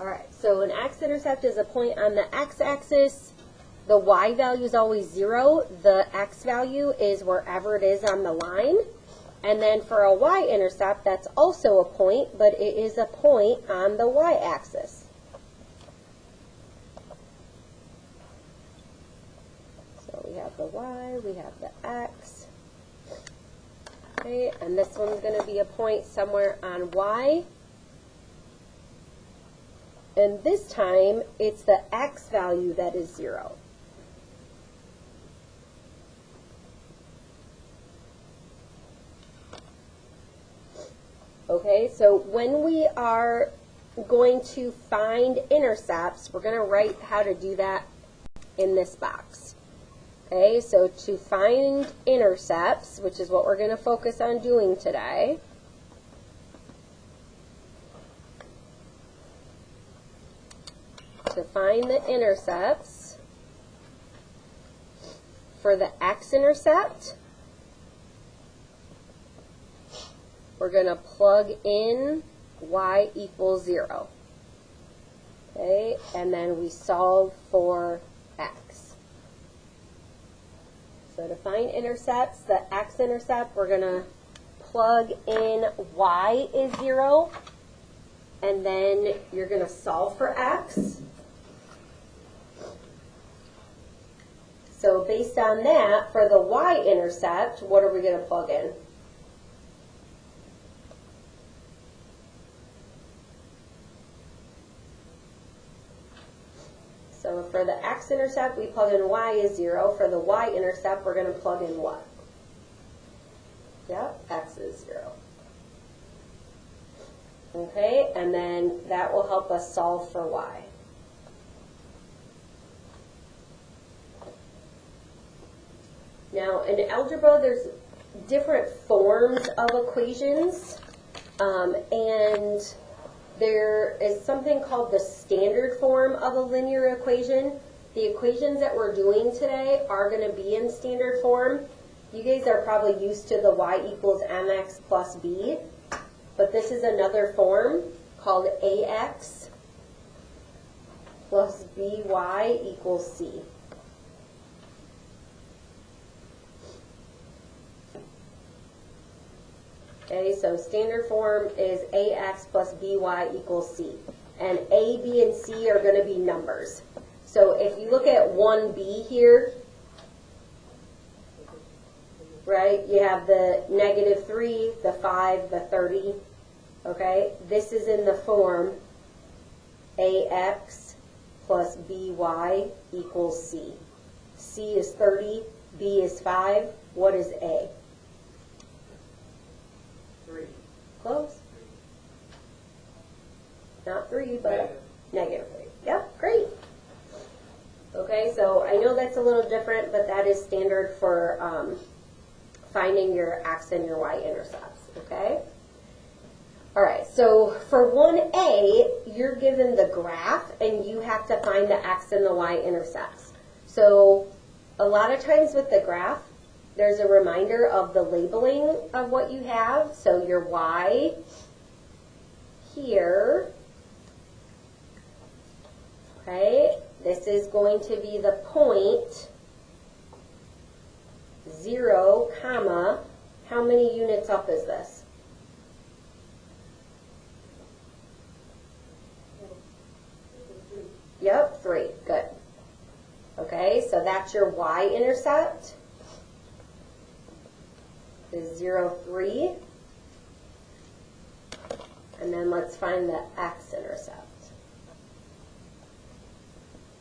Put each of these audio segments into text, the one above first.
All right, so an x-intercept is a point on the x-axis. The y value is always 0. The x value is wherever it is on the line. And then for a y-intercept, that's also a point, but it is a point on the y-axis. So we have the y, we have the x. Okay, and this one's going to be a point somewhere on y. And this time, it's the x value that is 0. Okay, so when we are going to find intercepts, we're going to write how to do that in this box. Okay, so to find intercepts, which is what we're going to focus on doing today, to find the intercepts for the x-intercept, we're going to plug in y equals 0. Okay, and then we solve for x. So to find intercepts, the x-intercept, we're going to plug in y is 0, and then you're going to solve for x. So based on that, for the y-intercept, what are we going to plug in? So for the x-intercept, we plug in y is 0. For the y-intercept, we're going to plug in what? Yep, x is 0. Okay, and then that will help us solve for y. Now, in algebra, there's different forms of equations, and there is something called the standard form of a linear equation. The equations that we're doing today are going to be in standard form. You guys are probably used to the y equals mx plus b, but this is another form called ax plus by equals c. Okay, so standard form is ax plus by equals c. And a, b, and c are going to be numbers. So if you look at 1b here, right, you have the -3, the 5, the 30. Okay, this is in the form ax plus by equals c. C is 30, b is 5. What is a? 3. Close. Not 3, but -3. Yep, great. Okay, so I know that's a little different, but that is standard for finding your x and your y intercepts, okay? All right, so for 1a, you're given the graph, and you have to find the x and the y intercepts. So a lot of times with the graph, there's a reminder of the labeling of what you have. So your y here, okay, this is going to be the point 0, comma, how many units up is this? Yep, 3, good. Okay, so that's your y-intercept. Is 0, 3. And then let's find the x-intercept.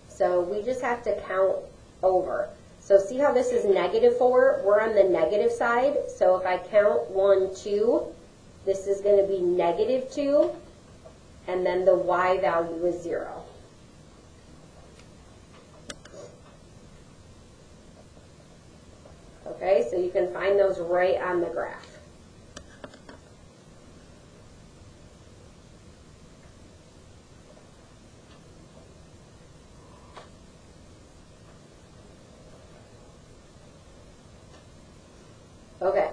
So we just have to count over. So see how this is -4? We're on the negative side. So if I count 1, 2, this is going to be -2. And then the y value is 0. Okay, so you can find those right on the graph. Okay,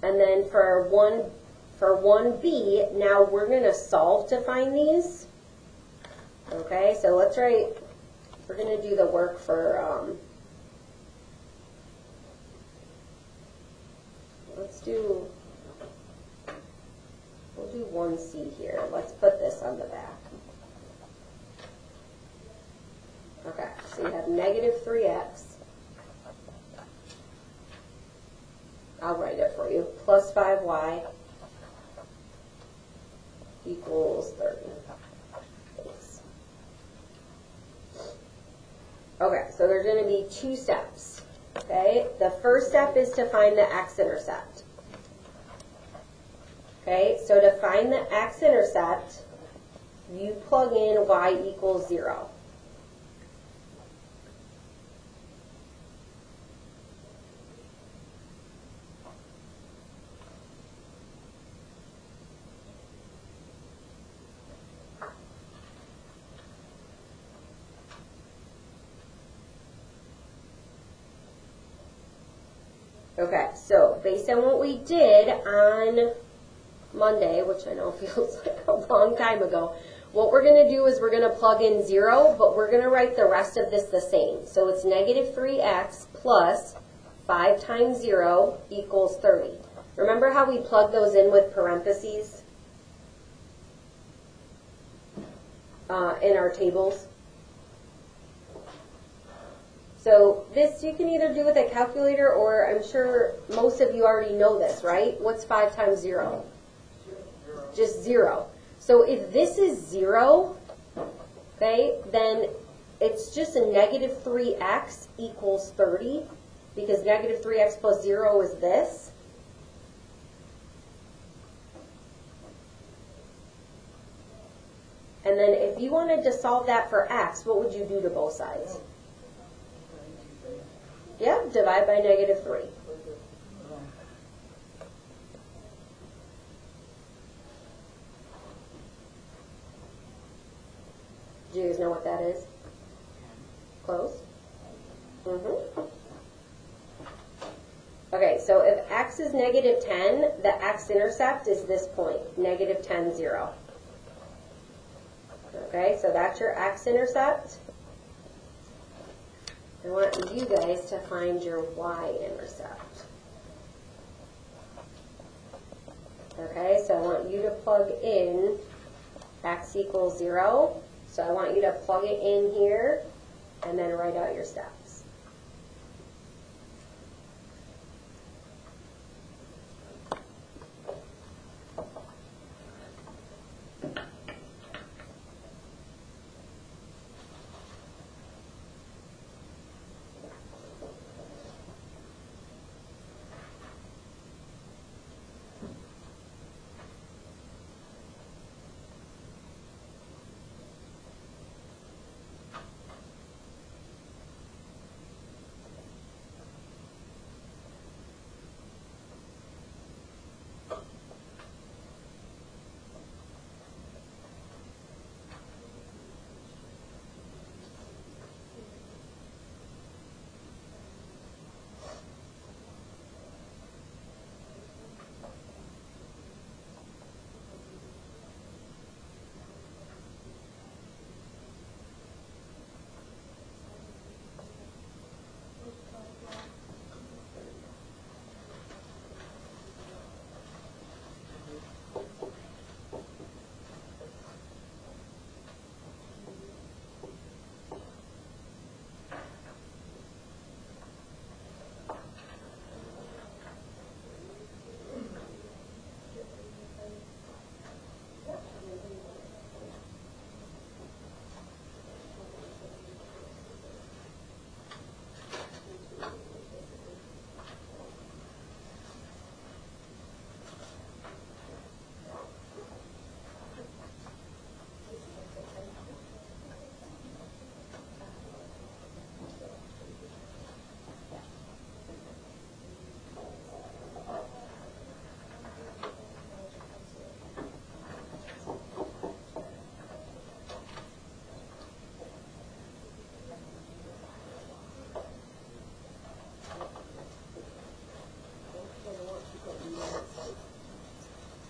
and then for 1b, now we're going to solve to find these. Okay, so let's write, we're going to do the work for, we'll do 1C here. Let's put this on the back. Okay, so you have negative 3x. I'll write it for you. Plus 5y equals 30. Thanks. Okay, so there's going to be 2 steps. Okay, the first step is to find the x-intercept. Okay, so to find the x-intercept, you plug in y equals 0. Okay, so based on what we did on Monday, which I know feels like a long time ago, what we're going to do is we're going to plug in 0, but we're going to write the rest of this the same. So it's negative 3x plus 5 times 0 equals 30. Remember how we plug those in with parentheses in our tables? So this you can either do with a calculator, or I'm sure most of you already know this, right? What's 5 times 0? Just 0. So if this is 0, okay, then it's just a negative 3x equals 30, because negative 3x plus 0 is this. And then if you wanted to solve that for x, what would you do to both sides? Yeah, divide by negative 3. Do you guys know what that is? Close? Okay, so if x is negative 10, the x-intercept is this point, negative 10, 0. Okay, so that's your x-intercept. I want you guys to find your y-intercept. Okay, so I want you to plug in x equals 0. So I want you to plug it in here and then write out your steps.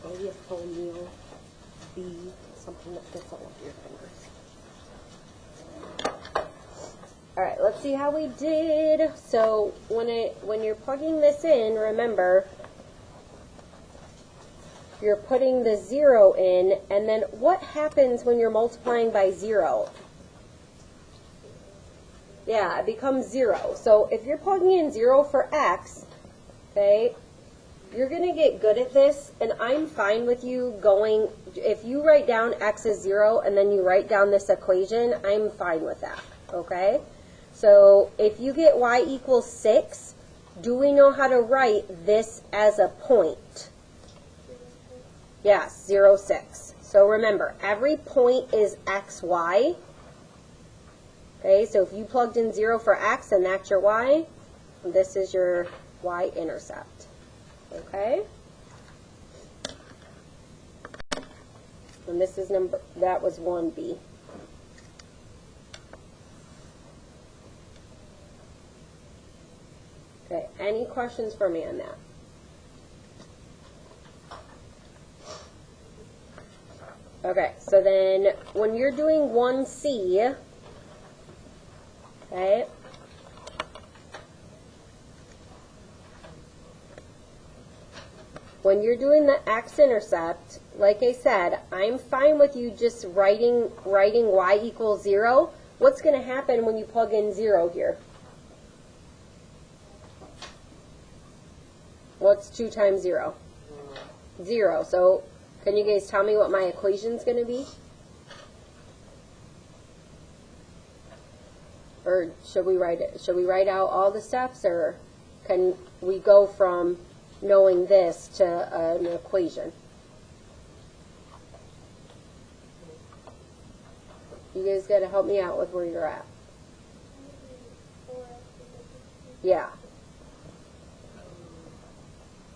Maybe a full meal, B, something that fits all of your fingers. All right, let's see how we did. So when you're plugging this in, remember, you're putting the 0 in, and then what happens when you're multiplying by 0? Yeah, it becomes 0. So if you're plugging in 0 for x, okay, you're going to get good at this, and I'm fine with you going, if you write down x is 0 and then you write down this equation, I'm fine with that, okay? So if you get y equals 6, do we know how to write this as a point? Yes, 0, 6. So remember, every point is xy. Okay, so if you plugged in 0 for x and that's your y, this is your y-intercept. Okay? And this is that was 1b. Okay, any questions for me on that? Okay, so then when you're doing 1c, okay, when you're doing the x-intercept, like I said, I'm fine with you just writing y equals 0. What's going to happen when you plug in 0 here? What's 2 times 0? 0. So can you guys tell me what my equation's going to be? Or should we write it? Should we write out all the steps, or can we go from knowing this to an equation? You guys got to help me out with where you're at. Yeah.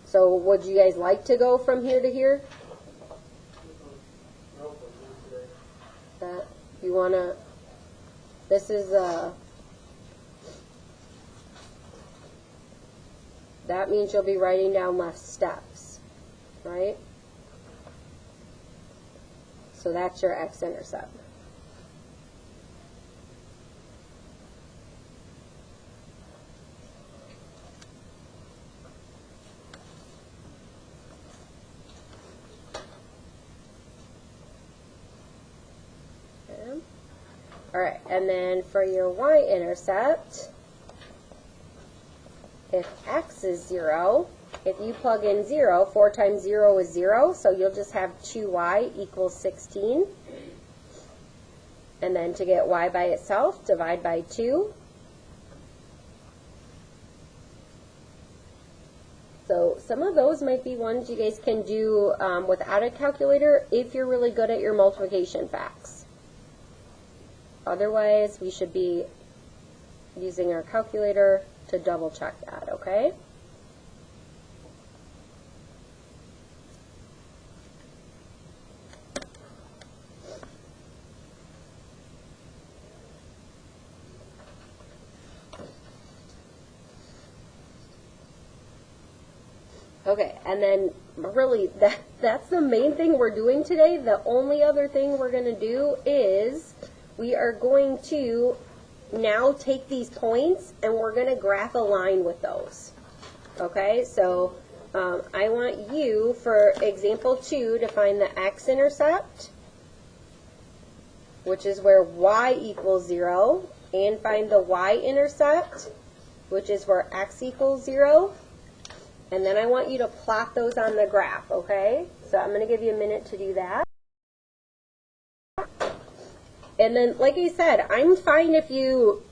So would you guys like to go from here to here? That you want to, this is that means you'll be writing down less steps, right? So that's your x-intercept. All right, and then for your y-intercept, if x is 0, if you plug in 0, 4 times 0 is 0, so you'll just have 2y equals 16. And then to get y by itself, divide by 2. So some of those might be ones you guys can do without a calculator if you're really good at your multiplication facts. Otherwise, we should be using our calculator to double check that, okay? Okay, and then really that's the main thing we're doing today. The only other thing we're going to do is we are going to now take these points and we're going to graph a line with those. Okay, so I want you, for example 2, to find the x-intercept, which is where y equals 0, and find the y-intercept, which is where x equals 0. And then I want you to plot those on the graph, okay? So I'm going to give you a minute to do that. And then, like I said, I'm fine if you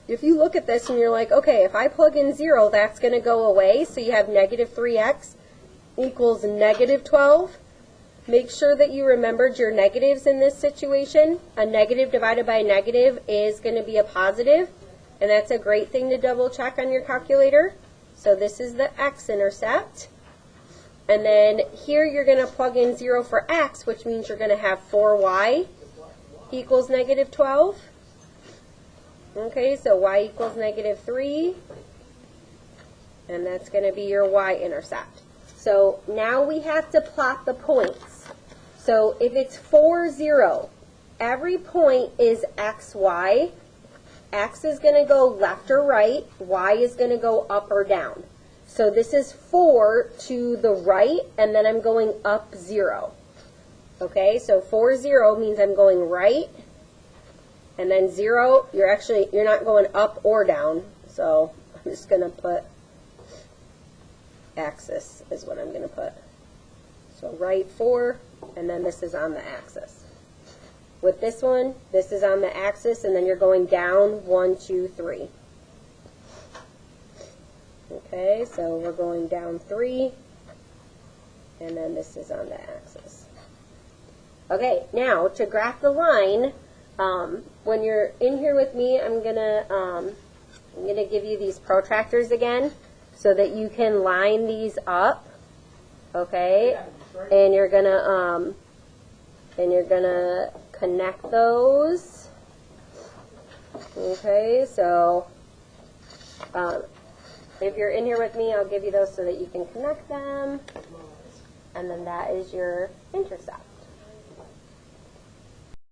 look at this and you're like, okay, if I plug in 0, that's going to go away. So you have negative 3x equals negative 12. Make sure that you remembered your negatives in this situation. A negative divided by a negative is going to be a positive, and that's a great thing to double check on your calculator. So this is the x-intercept. And then here you're going to plug in 0 for x, which means you're going to have 4y equals negative 12. Okay, so y equals negative 3. And that's going to be your y-intercept. So now we have to plot the points. So if it's 4, 0, every point is xy. X is going to go left or right, Y is going to go up or down. So this is 4 to the right, and then I'm going up 0. Okay, so 4, 0 means I'm going right, and then 0, you're not going up or down, so I'm just going to put axis is what I'm going to put. So right 4, and then this is on the axis. With this one, this is on the axis, and then you're going down 1, 2, 3. Okay, so we're going down 3, and then this is on the axis. Okay, now to graph the line, when you're in here with me, I'm gonna give you these protractors again, so that you can line these up. Okay, and you're gonna connect those. Okay, so if you're in here with me, I'll give you those so that you can connect them. And then that is your intercept.